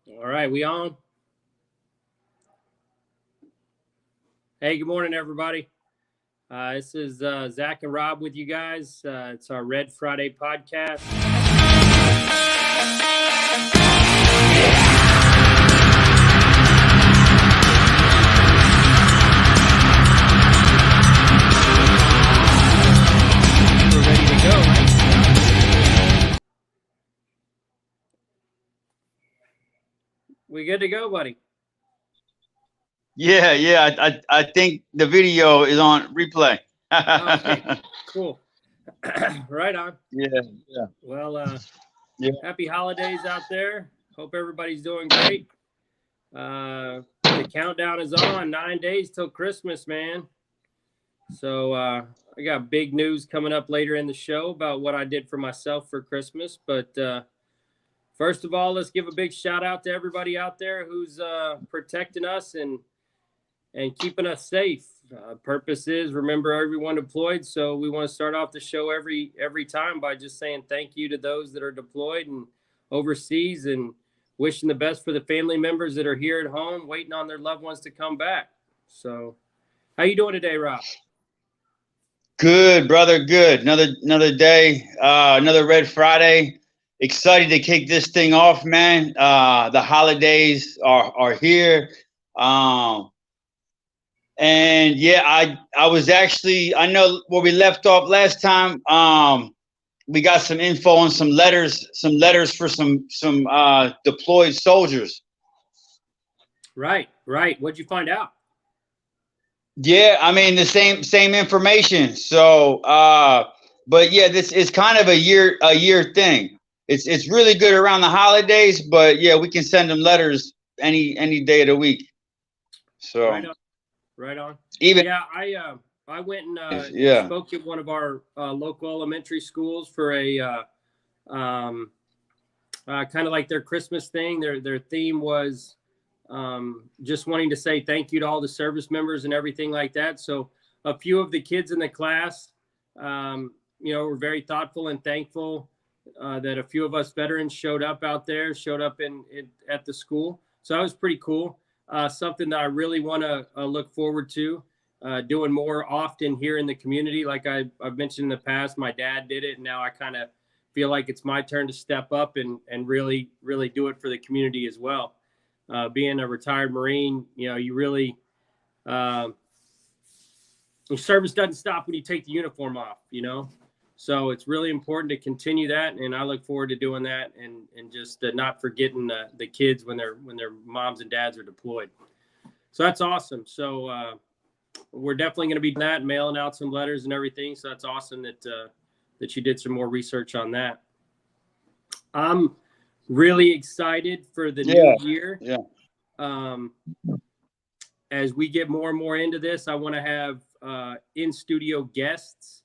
All right, we on? Hey, good morning, everybody. This is Zach and Rob with you guys. It's our Red Friday podcast. We're ready to go, right? We good to go, buddy? Yeah. I think the video is on replay. Okay, cool. Right on. Yeah. Well, Yeah. happy holidays out there. Hope everybody's doing great. The countdown is on. 9 days till Christmas, man. So I got big news coming up later in the show about what I did for myself for Christmas. But first of all, let's give a big shout out to everybody out there who's protecting us and keeping us safe. Purpose is remember everyone deployed. So we want to start off the show every time by just saying thank you to those that are deployed and overseas, and wishing the best for the family members that are here at home waiting on their loved ones to come back. So how you doing today, Rob? Good, brother. Good. Another day. Another Red Friday. Excited to kick this thing off, man. The holidays are here. And yeah, I was actually, I know where we left off last time. We got some info on some letters for some deployed soldiers. Right. What'd you find out? Yeah, I mean the same information. So, but yeah, this is kind of a year thing. It's really good around the holidays, but yeah, we can send them letters any day of the week. So right on. Even yeah, I went and spoke at one of our local elementary schools for a kind of like their Christmas thing. Their theme was just wanting to say thank you to all the service members and everything like that. So a few of the kids in the class, were very thoughtful and thankful that a few of us veterans showed up at the school. So that was pretty cool. Something that I really want to look forward to doing more often here in the community. Like I've mentioned in the past, my dad did it, and now I kind of feel like it's my turn to step up and really, really do it for the community as well. Being a retired Marine, you really, your service doesn't stop when you take the uniform off, So it's really important to continue that, and I look forward to doing that, and just not forgetting the kids when their moms and dads are deployed. So that's awesome. So we're definitely going to be doing that, mailing out some letters and everything. So that's awesome that you did some more research on that. I'm really excited for the new year. Yeah. As we get more and more into this, I want to have in-studio guests.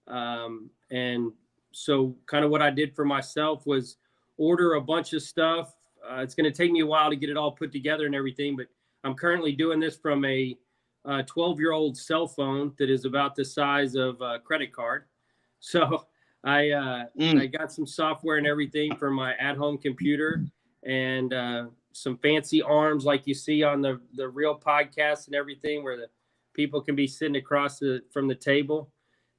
And so kind of what I did for myself was order a bunch of stuff. It's going to take me a while to get it all put together and everything, but I'm currently doing this from a 12-year-old cell phone that is about the size of a credit card. So I got some software and everything for my at-home computer, and some fancy arms like you see on the real podcast and everything, where the people can be sitting across from the table.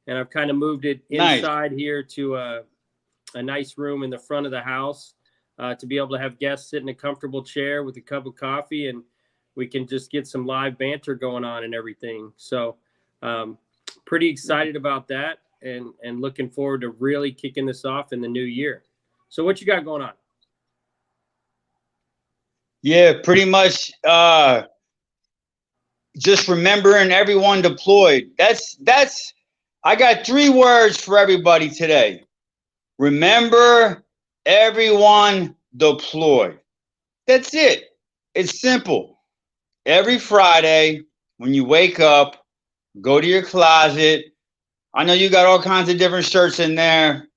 And I've kind of moved it inside here to a nice room in the front of the house to be able to have guests sit in a comfortable chair with a cup of coffee, and we can just get some live banter going on and everything. So pretty excited about that, and looking forward to really kicking this off in the new year. So what you got going on? Yeah, pretty much just remembering everyone deployed. That's I got 3 words for everybody today. Remember everyone deployed. That's it. It's simple. Every Friday when you wake up, go to your closet. I know you got all kinds of different shirts in there.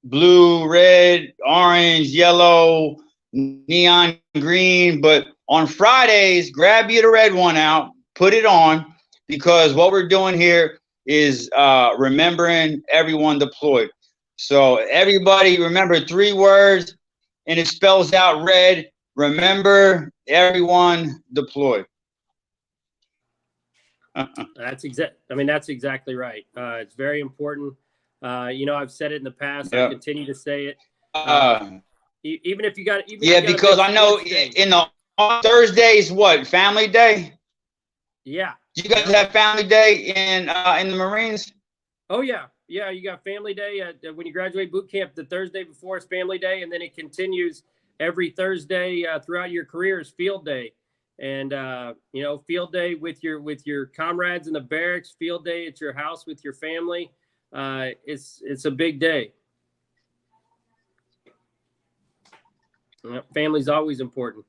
Blue, red, orange, yellow, neon green. But on Fridays, grab you the red one out, put it on, because what we're doing here is remembering everyone deployed. So everybody remember 3 words, and it spells out red. remember everyone deployed. That's exactly right. It's very important. I've said it in the past. Yep. I continue to say it. Even if you got, because I know in the Thursdays, what, family day? Yeah. You guys have family day in the Marines? Oh yeah, you got family day when you graduate boot camp. The Thursday before is family day, and then it continues every Thursday throughout your career is field day. And field day with your comrades in the barracks, field day at your house with your family. It's a big day. Family's always important.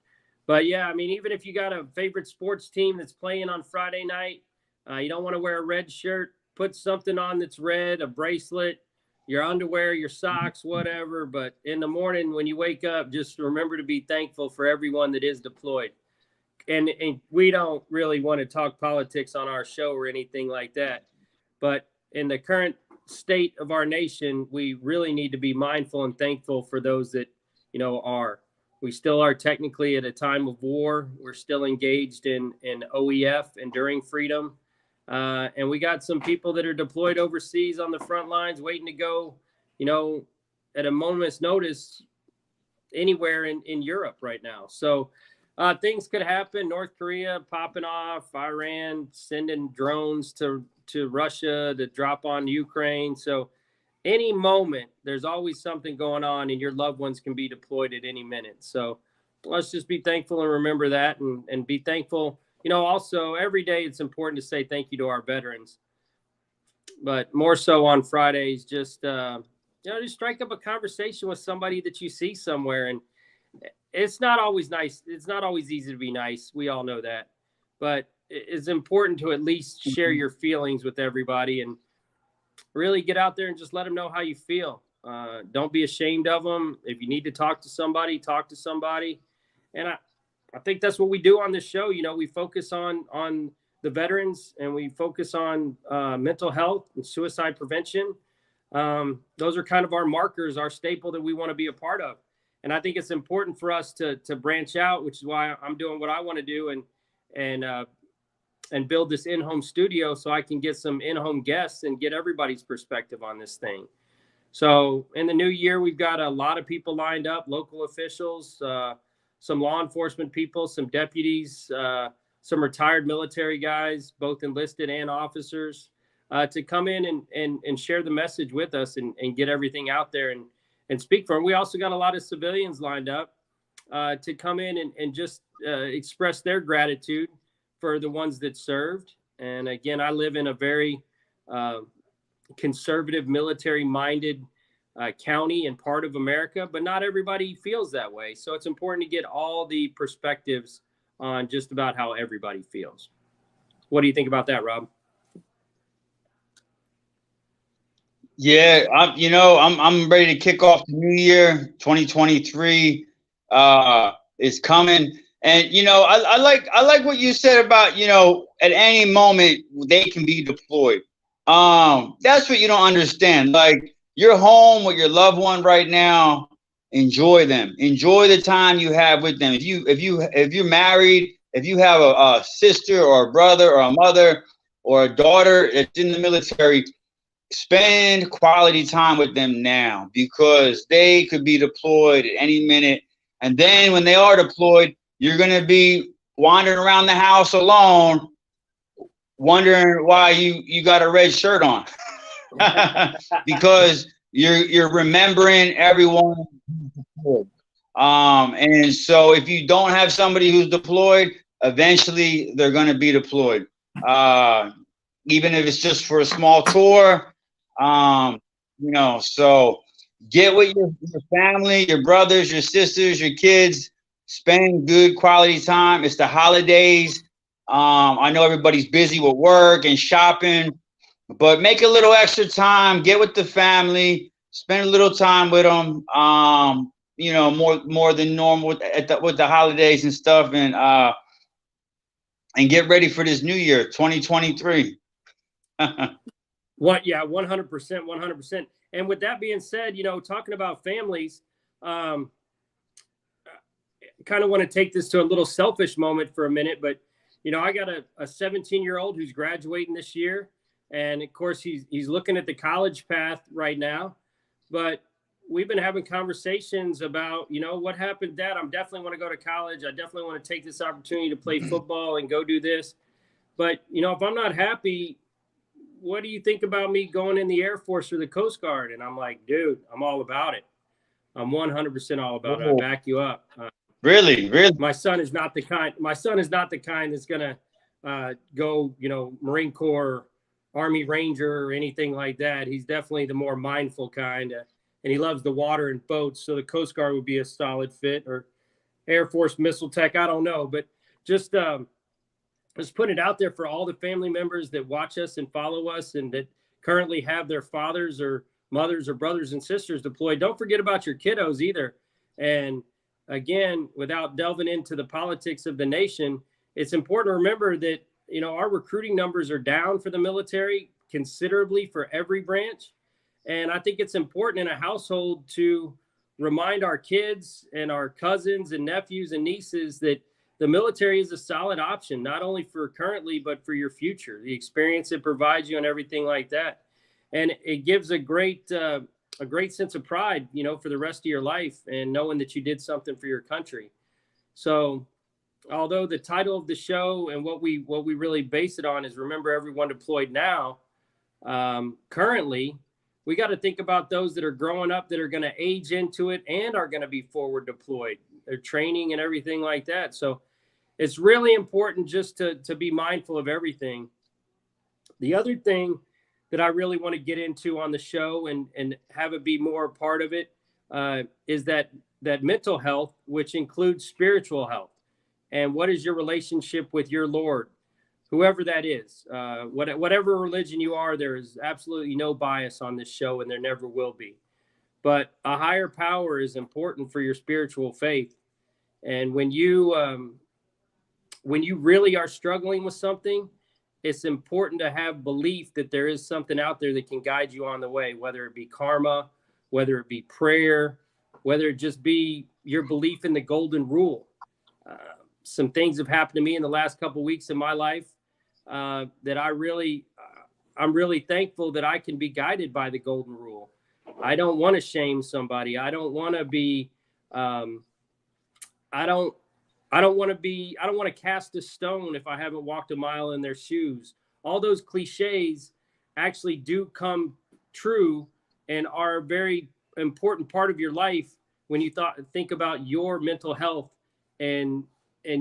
But yeah, I mean, even if you got a favorite sports team that's playing on Friday night, you don't want to wear a red shirt, put something on that's red, a bracelet, your underwear, your socks, whatever. But in the morning when you wake up, just remember to be thankful for everyone that is deployed. And we don't really want to talk politics on our show or anything like that. But in the current state of our nation, we really need to be mindful and thankful for those that, are. We still are technically at a time of war. We're still engaged in OEF, enduring freedom. And we got some people that are deployed overseas on the front lines waiting to go, at a moment's notice anywhere in Europe right now. So things could happen. North Korea popping off, Iran sending drones to Russia to drop on Ukraine. So any moment, there's always something going on, and your loved ones can be deployed at any minute. So let's just be thankful and remember that, and be thankful. Also every day it's important to say thank you to our veterans, but more so on Fridays, just strike up a conversation with somebody that you see somewhere. And it's not always nice. It's not always easy to be nice. We all know that, but it's important to at least share your feelings with everybody and really get out there and just let them know how you feel. Don't be ashamed of them. If you need to talk to somebody, talk to somebody. And I think that's what we do on this show. We focus on the veterans, and we focus on mental health and suicide prevention. Those are kind of our markers, our staple that we want to be a part of. And I think it's important for us to branch out, which is why I'm doing what I want to do and build this in-home studio so I can get some in-home guests and get everybody's perspective on this thing. So in the new year, we've got a lot of people lined up, local officials, some law enforcement people, some deputies, some retired military guys, both enlisted and officers, to come in and share the message with us and get everything out there and speak for them. We also got a lot of civilians lined up to come in and just express their gratitude for the ones that served. And again, I live in a very conservative, military-minded county and part of America, but not everybody feels that way. So it's important to get all the perspectives on just about how everybody feels. What do you think about that, Rob? Yeah, I'm ready to kick off the new year. 2023 is coming. And I like what you said about at any moment they can be deployed. That's what you don't understand. Like, you're home with your loved one right now. Enjoy them. Enjoy the time you have with them. If you're married, if you have a sister or a brother or a mother or a daughter that's in the military, spend quality time with them now, because they could be deployed at any minute. And then when they are deployed, you're going to be wandering around the house alone, wondering why you got a red shirt on. Because you're remembering everyone who's deployed. And so if you don't have somebody who's deployed, eventually they're going to be deployed. Even if it's just for a small tour. So get with your family, your brothers, your sisters, your kids. Spend good quality time. It's the holidays. I know everybody's busy with work and shopping, but make a little extra time. Get with the family. Spend a little time with them. More than normal with the holidays and stuff, and get ready for this new year, 2023. What? Yeah, 100%, 100%. And with that being said, talking about families, kind of want to take this to a little selfish moment for a minute, but I got a 17-year-old who's graduating this year, and of course he's looking at the college path right now. But we've been having conversations about, what happened, Dad. I definitely want to go to college. I definitely want to take this opportunity to play football and go do this. But, if I'm not happy, what do you think about me going in the Air Force or the Coast Guard? And I'm like, dude, I'm all about it. I'm 100% all about it. I back you up. Really? My son is not the kind that's going to go, Marine Corps, Army Ranger, or anything like that. He's definitely the more mindful kind, and he loves the water and boats. So the Coast Guard would be a solid fit, or Air Force missile tech. I don't know, but just put it out there for all the family members that watch us and follow us, and that currently have their fathers or mothers or brothers and sisters deployed. Don't forget about your kiddos either. And again, without delving into the politics of the nation, it's important to remember that, our recruiting numbers are down for the military considerably for every branch. And I think it's important in a household to remind our kids and our cousins and nephews and nieces that the military is a solid option, not only for currently, but for your future, the experience it provides you and everything like that. And it gives a great sense of pride, for the rest of your life, and knowing that you did something for your country. So although the title of the show and what we really base it on is Remember Everyone Deployed Now, currently, we got to think about those that are growing up, that are going to age into it and are going to be forward deployed, their training and everything like that. So it's really important just to be mindful of everything. The other thing that I really want to get into on the show and have it be more a part of it is that mental health, which includes spiritual health. And what is your relationship with your Lord, whoever that is, whatever religion you are? There is absolutely no bias on this show, and there never will be. But a higher power is important for your spiritual faith. And when you really are struggling with something, it's important to have belief that there is something out there that can guide you on the way, whether it be karma, whether it be prayer, whether it just be your belief in the golden rule. Some things have happened to me in the last couple of weeks in my life that I'm really thankful that I can be guided by the golden rule. I don't want to shame somebody. I don't want to be, I don't want to cast a stone if I haven't walked a mile in their shoes. All those cliches actually do come true and are a very important part of your life when you think about your mental health and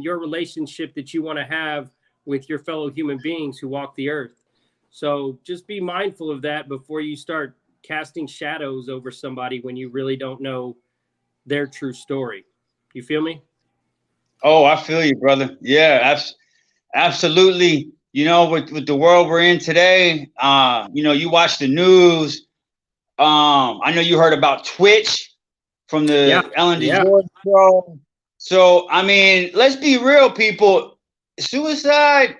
your relationship that you want to have with your fellow human beings who walk the earth. So just be mindful of that before you start casting shadows over somebody when you really don't know their true story. You feel me? Oh, I feel you, brother. Yeah, absolutely. With the world we're in today, you watch the news. I know you heard about Twitch from the Ellen DeGeorge show. So, I mean, let's be real, people. Suicide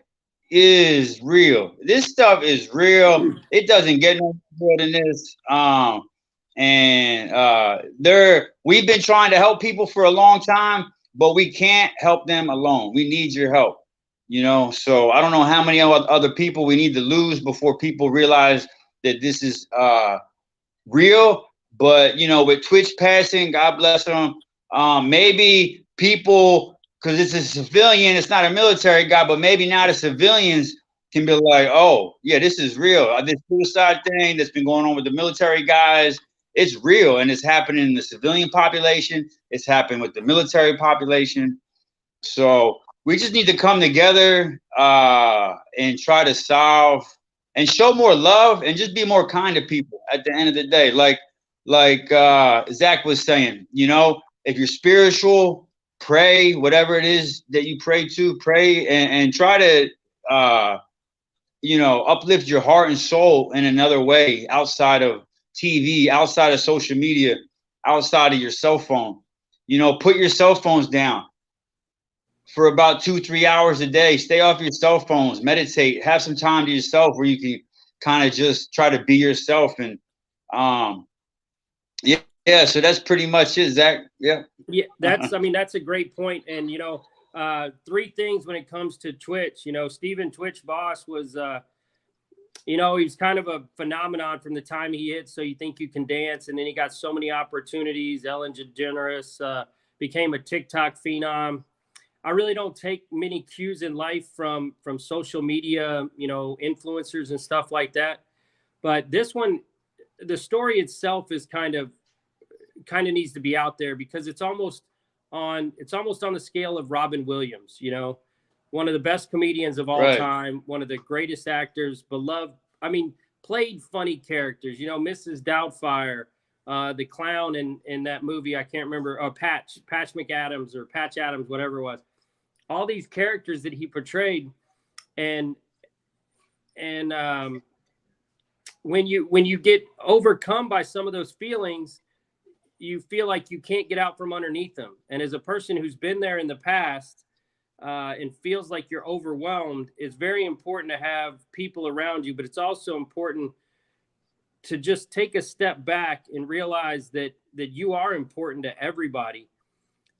is real. This stuff is real. It doesn't get no more than this. We've been trying to help people for a long time, but we can't help them alone. We need your help. So I don't know how many other people we need to lose before people realize that this is real. But with Twitch passing, God bless them. Maybe people, because it's a civilian, it's not a military guy, but maybe now the civilians can be like, oh yeah, this is real. This suicide thing that's been going on with the military guys, it's real, and it's happening in the civilian population. It's happening with the military population. So we just need to come together and try to solve and show more love and just be more kind to people at the end of the day. Like Zach was saying, if you're spiritual, pray, whatever it is that you pray to, pray and try to, uplift your heart and soul in another way outside of TV, outside of social media, outside of your cell phone. Put your cell phones down for about 2-3 hours a day. Stay off your cell phones, meditate, have some time to yourself where you can kind of just try to be yourself. And yeah, Yeah, so that's pretty much it, Zach. Yeah. Yeah, that's a great point. And, three things when it comes to Twitch. Steven Twitch Boss was, he was kind of a phenomenon from the time he hit So You Think You Can Dance. And then he got so many opportunities. Ellen DeGeneres became a TikTok phenom. I really don't take many cues in life from social media, influencers and stuff like that. But this one, the story itself is kind of needs to be out there because it's almost on the scale of Robin Williams, one of the best comedians of all time, one of the greatest actors, beloved. Played funny characters, Mrs. Doubtfire, the clown in that movie. I can't remember. Patch McAdams or Patch Adams, whatever it was. All these characters that he portrayed. And when you get overcome by some of those feelings, you feel like you can't get out from underneath them. And as a person who's been there in the past and feels like you're overwhelmed, it's very important to have people around you, but it's also important to just take a step back and realize that you are important to everybody.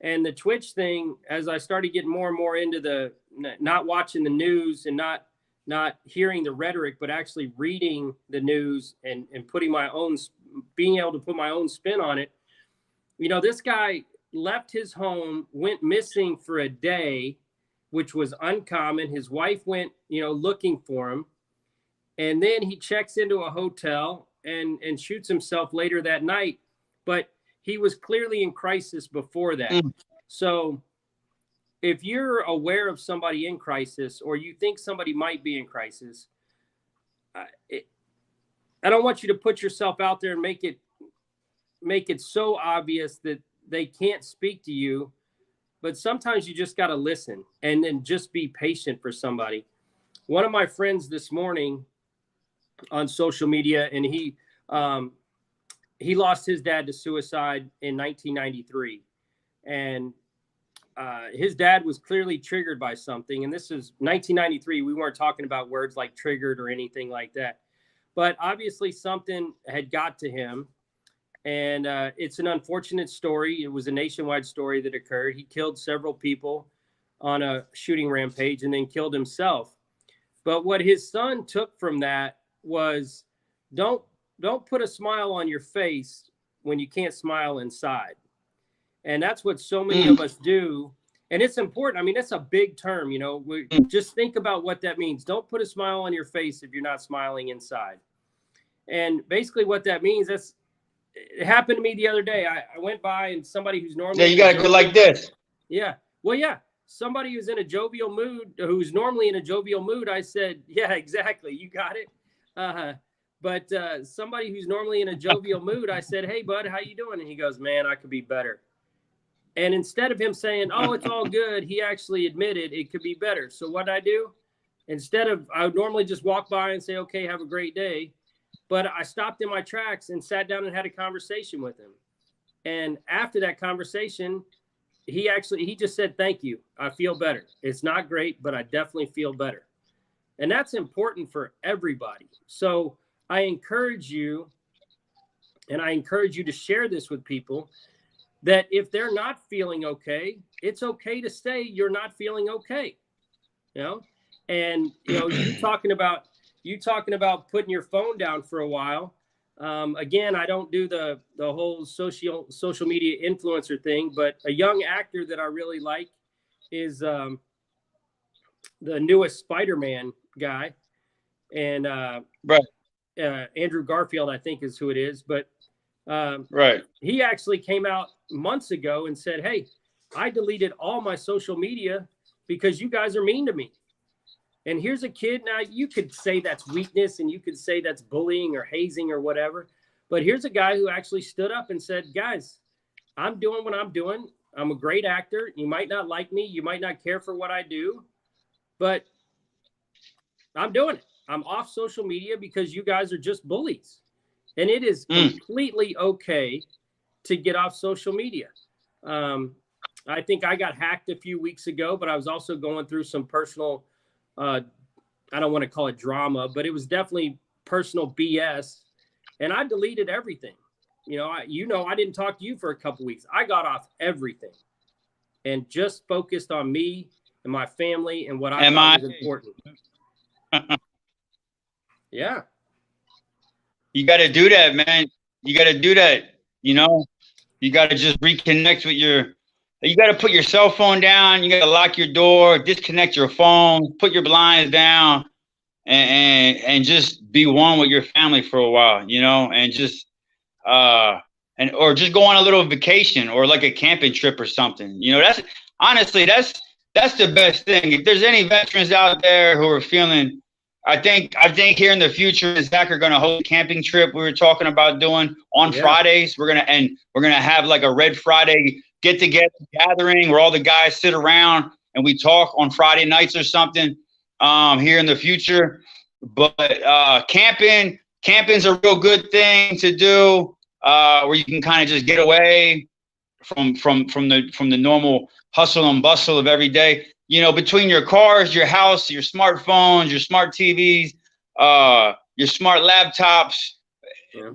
And the Twitch thing, as I started getting more and more into the not watching the news and not hearing the rhetoric, but actually reading the news and being able to put my own spin on it. This guy left his home, went missing for a day, which was uncommon. His wife went, looking for him. And then he checks into a hotel and shoots himself later that night. But he was clearly in crisis before that. So if you're aware of somebody in crisis or you think somebody might be in crisis, I don't want you to put yourself out there and make it so obvious that they can't speak to you. But sometimes you just got to listen and then just be patient for somebody. One of my friends this morning on social media, and he lost his dad to suicide in 1993. And his dad was clearly triggered by something. And this is 1993. We weren't talking about words like triggered or anything like that. But obviously something had got to him. And it's an unfortunate story. It was a nationwide story that occurred. He killed several people on a shooting rampage and then killed himself. But what his son took from that was don't put a smile on your face when you can't smile inside. And that's what so many of us do. And it's important. It's a big term, just think about what that means. Don't put a smile on your face if you're not smiling inside. And basically what that means, it happened to me the other day. I went by and somebody who's normally... Yeah, you got to go like this. Yeah. Well, yeah. Somebody who's in a jovial mood, who's normally in a jovial mood, I said, yeah, exactly. You got it. But somebody who's normally in a jovial mood, I said, hey, bud, how you doing? And he goes, man, I could be better. And instead of him saying, oh, it's all good, he actually admitted it could be better. So what I do, I would normally just walk by and say, okay, have a great day. But I stopped in my tracks and sat down and had a conversation with him. And after that conversation, he just said, thank you. I feel better. It's not great, but I definitely feel better. And that's important for everybody. So I encourage you to share this with people, that if they're not feeling okay, it's okay to say you're not feeling okay. And you talking about putting your phone down for a while. Again, I don't do the whole social media influencer thing, but a young actor that I really like is the newest Spider-Man guy, and Andrew Garfield, I think, is who it is. But he actually came out months ago and said, hey, I deleted all my social media because you guys are mean to me. And here's a kid. Now, you could say that's weakness and you could say that's bullying or hazing or whatever. But here's a guy who actually stood up and said, guys, I'm doing what I'm doing. I'm a great actor. You might not like me. You might not care for what I do. But I'm doing it. I'm off social media because you guys are just bullies. And it is completely okay to get off social media. I think I got hacked a few weeks ago, but I was also going through some personal, I don't want to call it drama, but it was definitely personal BS. And I deleted everything. I didn't talk to you for a couple weeks. I got off everything and just focused on me and my family and what I thought was important. Yeah. You got to do that, man. You got to do that. You got to just reconnect with you got to put your cell phone down. You got to lock your door, disconnect your phone, put your blinds down, and just be one with your family for a while, and just or just go on a little vacation or like a camping trip or something. That's honestly that's the best thing. If there's any veterans out there who are feeling, I think here in the future, Zach are going to hold a camping trip we were talking about doing on Fridays. We're gonna have like a Red Friday get together gathering where all the guys sit around and we talk on Friday nights or something here in the future. But camping's a real good thing to do, where you can kind of just get away from the normal hustle and bustle of every day. Between your cars, your house, your smartphones, your smart TVs, your smart laptops,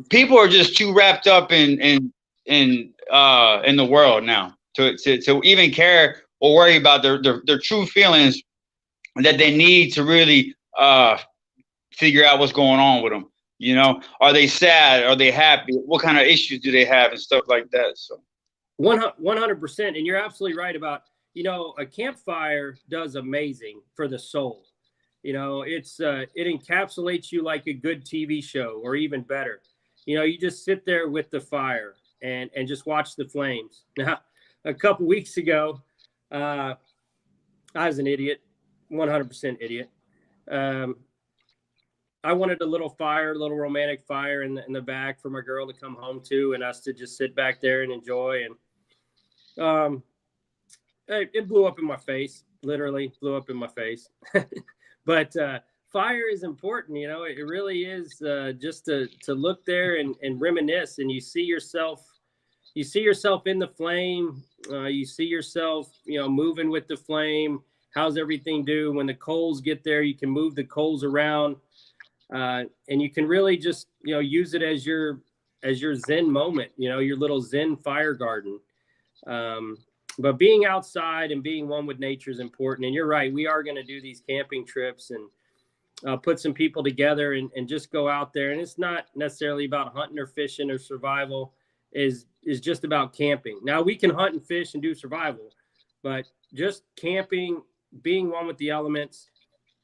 people are just too wrapped up in the world now to even care or worry about their true feelings that they need to really figure out what's going on with them. Are they sad? Are they happy? What kind of issues do they have and stuff like that? So 100%. And you're absolutely right about, a campfire does amazing for the soul. It encapsulates you like a good TV show, or even better. You just sit there with the fire and just watch the flames. Now, a couple weeks ago, I was an idiot, 100% idiot. I wanted a little romantic fire in the back for my girl to come home to, and us to just sit back there and enjoy. And it blew up in my face, literally blew up in my face. But fire is important, it really is, just to look there and reminisce, and you see yourself in the flame. You see yourself, moving with the flame. How's everything do when the coals get there? You can move the coals around. And you can really just, use it as your Zen moment, your little Zen fire garden. But being outside and being one with nature is important. And you're right. We are going to do these camping trips and put some people together and just go out there. And it's not necessarily about hunting or fishing or survival. Is just about camping. Now, we can hunt and fish and do survival, but just camping, being one with the elements,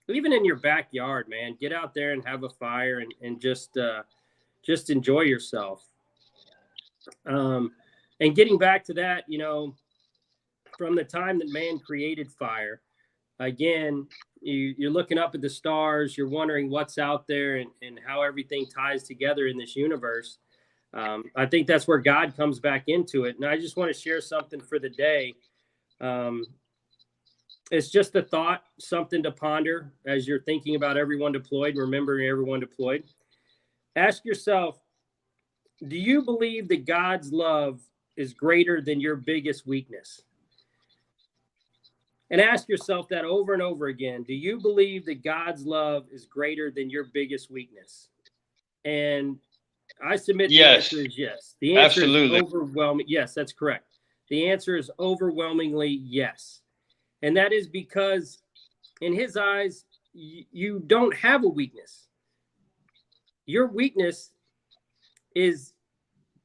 even in your backyard, man, get out there and have a fire and just enjoy yourself. And getting back to that, from the time that man created fire, again, you're looking up at the stars, you're wondering what's out there and how everything ties together in this universe. I think that's where God comes back into it. And I just want to share something for the day. It's just a thought, something to ponder as you're thinking about everyone deployed, remembering everyone deployed. Ask yourself, do you believe that God's love is greater than your biggest weakness? And ask yourself that over and over again. Do you believe that God's love is greater than your biggest weakness? And I submit the answer is yes. The answer is overwhelming. Yes, that's correct. The answer is overwhelmingly yes. And that is because in his eyes, you don't have a weakness. Your weakness is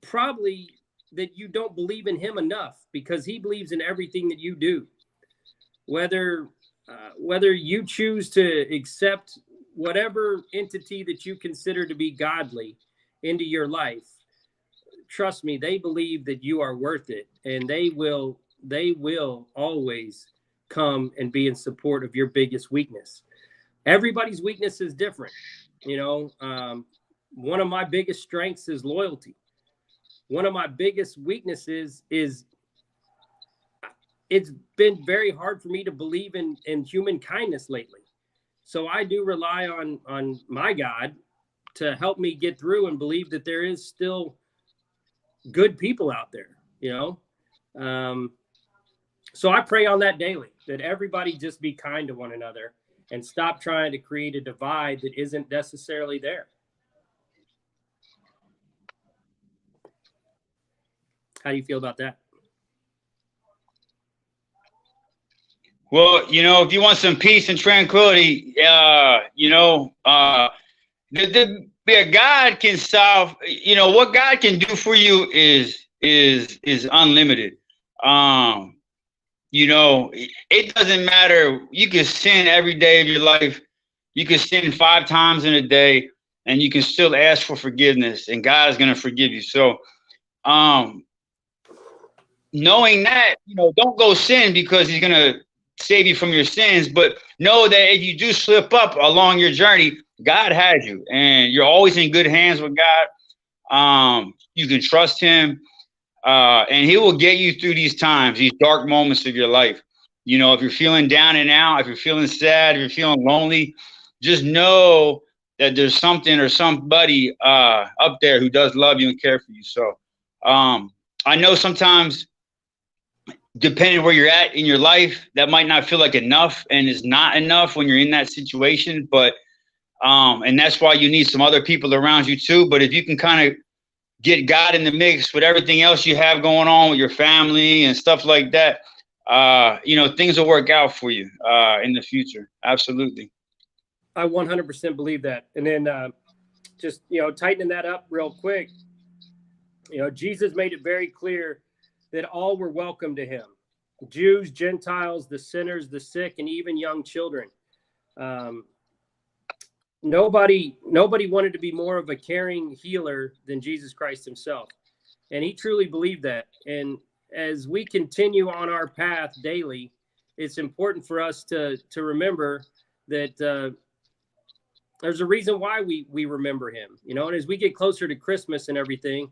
probably that you don't believe in him enough, because he believes in everything that you do. Whether you choose to accept whatever entity that you consider to be godly into your life, trust me, they believe that you are worth it, and they will always come and be in support of your biggest weakness. Everybody's weakness is different. One of my biggest strengths is loyalty. One of my biggest weaknesses is it's been very hard for me to believe in human kindness lately. So I do rely on my God to help me get through and believe that there is still good people out there, So I pray on that daily, that everybody just be kind to one another and stop trying to create a divide that isn't necessarily there. How do you feel about that? Well, if you want some peace and tranquility, God can solve. What God can do for you is unlimited. It doesn't matter. You can sin every day of your life. You can sin 5 times in a day, and you can still ask for forgiveness, and God is going to forgive you. So, knowing that, don't go sin because He's going to save you from your sins, but know that if you do slip up along your journey, God has you, and you're always in good hands with God. You can trust Him, and He will get you through these times, these dark moments of your life. If you're feeling down and out, if you're feeling sad, if you're feeling lonely, just know that there's something or somebody up there who does love you and care for you. So I know sometimes, depending where you're at in your life, that might not feel like enough, and it's not enough when you're in that situation. But and that's why you need some other people around you too. But if you can kind of get God in the mix with everything else you have going on with your family and stuff like that, things will work out for you in the future. Absolutely. I 100% believe that. And then just, tightening that up real quick, Jesus made it very clear that all were welcome to Him. Jews, Gentiles, the sinners, the sick, and even young children. Nobody wanted to be more of a caring healer than Jesus Christ Himself. And He truly believed that. And as we continue on our path daily, it's important for us to remember that there's a reason why we remember Him, and as we get closer to Christmas and everything,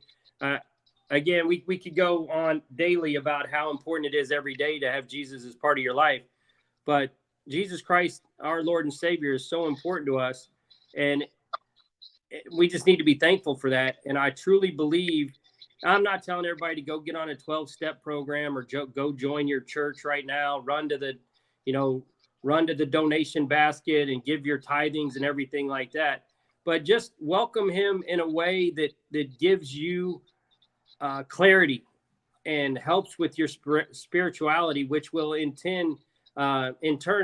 again, we could go on daily about how important it is every day to have Jesus as part of your life. But Jesus Christ, our Lord and Savior, is so important to us. And we just need to be thankful for that. And I truly believe, I'm not telling everybody to go get on a 12-step program or go join your church right now, run to the donation basket and give your tithings and everything like that. But just welcome Him in a way that gives you clarity and helps with your spirituality, which will in turn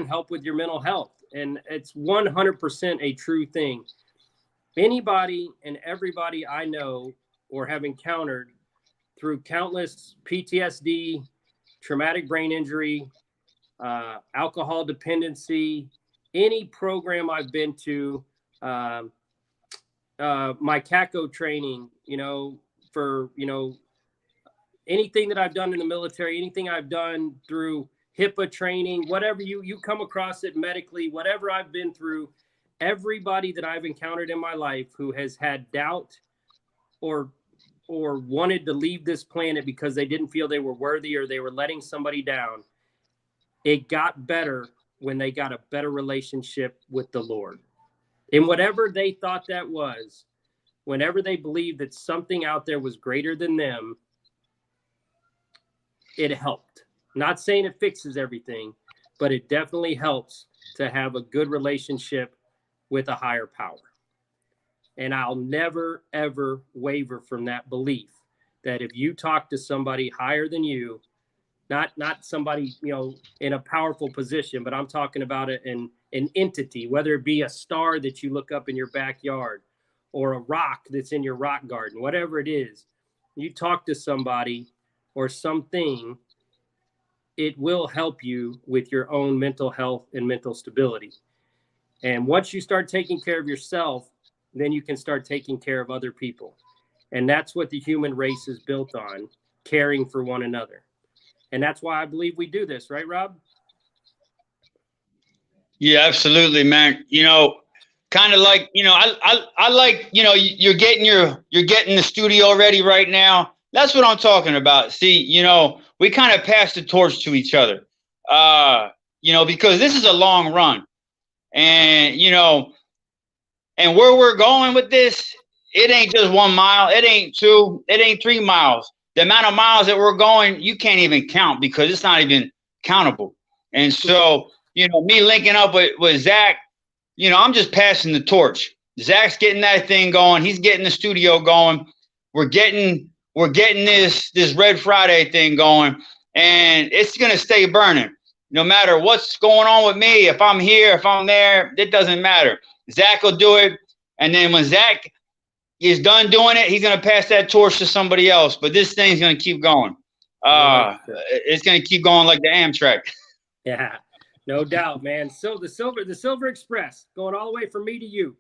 help with your mental health. And it's 100% a true thing. Anybody and everybody I know or have encountered through countless PTSD, traumatic brain injury, alcohol dependency, any program I've been to, my CACO training, for, anything that I've done in the military, anything I've done through HIPAA training, whatever you come across it medically, whatever I've been through, everybody that I've encountered in my life who has had doubt or wanted to leave this planet because they didn't feel they were worthy or they were letting somebody down, it got better when they got a better relationship with the Lord. And whatever they thought that was, whenever they believed that something out there was greater than them, it helped. Not saying it fixes everything, but it definitely helps to have a good relationship with a higher power. And I'll never, ever waver from that belief that if you talk to somebody higher than you, not somebody, in a powerful position, but I'm talking about an entity, whether it be a star that you look up in your backyard or a rock that's in your rock garden, whatever it is, you talk to somebody or something, it will help you with your own mental health and mental stability. And once you start taking care of yourself, then you can start taking care of other people. And that's what the human race is built on, caring for one another. And that's why I believe we do this, right, Rob? Yeah, absolutely, man. Kind of like, I like, you're getting the studio ready right now. That's what I'm talking about. See, we kind of pass the torch to each other, because this is a long run, and, and where we're going with this, it ain't just 1 mile. It ain't 2, it ain't 3 miles. The amount of miles that we're going, you can't even count because it's not even countable. And so, me linking up with Zach, I'm just passing the torch. Zach's getting that thing going. He's getting the studio going. We're getting we're getting this Red Friday thing going, and it's gonna stay burning. No matter what's going on with me, if I'm here, if I'm there, it doesn't matter. Zach will do it, and then when Zach is done doing it, he's gonna pass that torch to somebody else. But this thing's gonna keep going. It's gonna keep going like the Amtrak. Yeah, no doubt, man. So the Silver Express going all the way from me to you.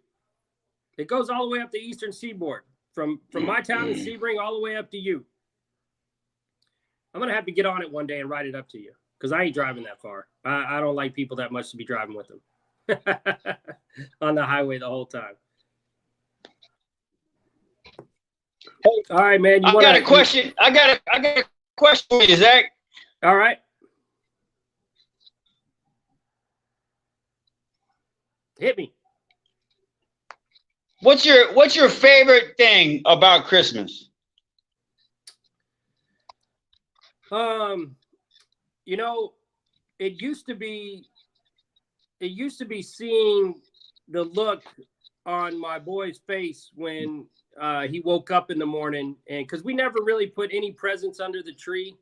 It goes all the way up the Eastern Seaboard, from my town in Sebring all the way up to you. I'm gonna have to get on it one day and ride it up to you, because I ain't driving that far. I don't like people that much to be driving with them on the highway the whole time. All right, man. I got a question for you, Zach. All right. Hit me. What's your favorite thing about Christmas? You know, it used to be seeing the look on my boy's face when he woke up in the morning, and because we never really put any presents under the tree.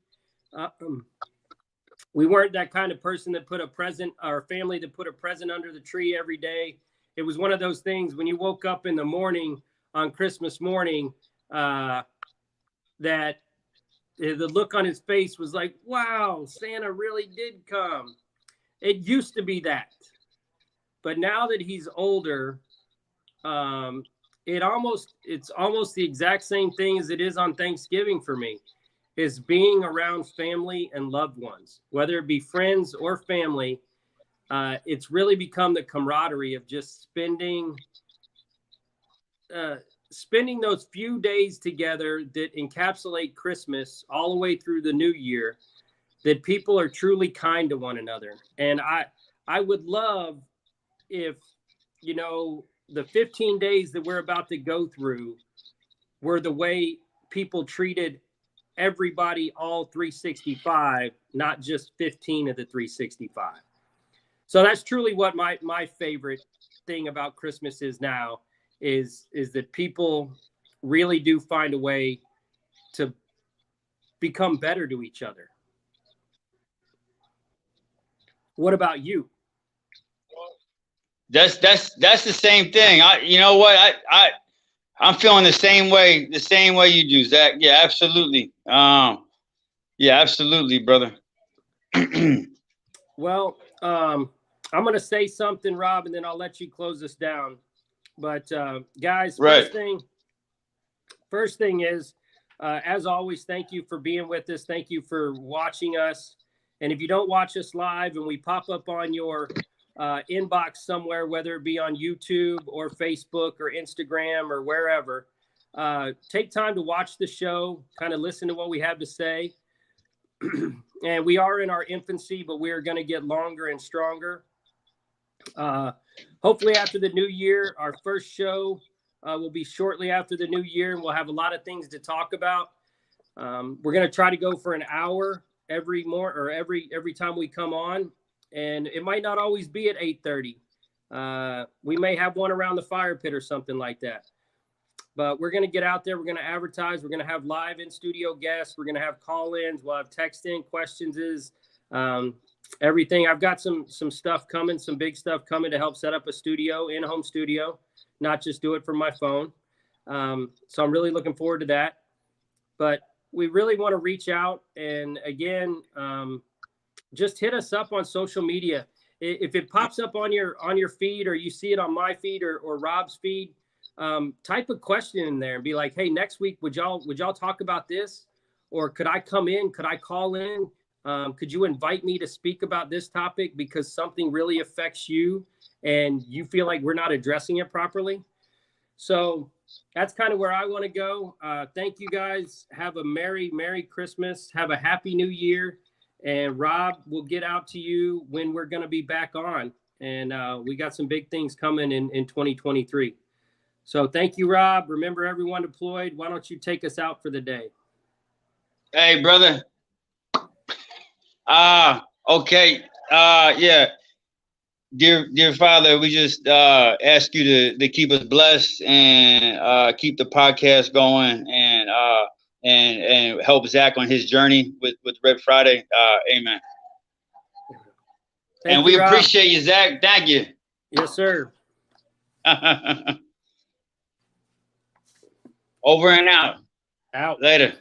We weren't that kind of person that put a present, or family that put a present under the tree every day. It was one of those things when you woke up in the morning on Christmas morning, that the look on his face was like, wow, Santa really did come. It used to be that. But now that he's older, it's almost the exact same thing as it is on Thanksgiving for me, is being around family and loved ones, whether it be friends or family. It's really become the camaraderie of just spending those few days together that encapsulate Christmas all the way through the new year, that people are truly kind to one another. And I would love if, you know, the 15 days that we're about to go through were the way people treated everybody all 365, not just 15 of the 365. So that's truly what my favorite thing about Christmas is now, is that people really do find a way to become better to each other. What about you? That's the same thing. You know what? I'm feeling the same way you do, Zach. Yeah, absolutely. Yeah, absolutely, brother. Well, I'm going to say something, Rob, and then I'll let you close this down. But guys, first thing is, as always, thank you for being with us. Thank you for watching us. And if you don't watch us live and we pop up on your inbox somewhere, whether it be on YouTube or Facebook or Instagram or wherever, take time to watch the show, kind of listen to what we have to say. And we are in our infancy, but we are going to get longer and stronger. Hopefully after the new year, our first show will be shortly after the new year, and we'll have a lot of things to talk about. We're going to try to go for an hour every time we come on, and it might not always be at 8:30. We may have one around the fire pit or something like that. But we're going to get out there. We're going to advertise. We're going to have live in-studio guests. We're going to have call-ins. We'll have text-in questions, everything. I've got some stuff coming, some big stuff coming to help set up a studio, in-home studio, not just do it from my phone. So I'm really looking forward to that. But we really want to reach out. And, again, just hit us up on social media. If it pops up on your feed, or you see it on my feed or Rob's feed, type a question in there and be like, hey, next week, would y'all talk about this? Or could I come in? Could I call in? Could you invite me to speak about this topic because something really affects you and you feel like we're not addressing it properly? So that's kind of where I want to go. Thank you guys. Have a Merry Christmas. Have a Happy New Year. And Rob, we'll get out to you when we're going to be back on. And we got some big things coming in 2023. So thank you, Rob. Remember, everyone deployed. Why don't you take us out for the day? Hey, brother. Okay. Yeah. Dear Father, we just ask you to keep us blessed and keep the podcast going. And and help Zach on his journey with Red Friday. Amen. And we appreciate you, Zach. Thank you. Yes, sir. Over and out. Out. Later.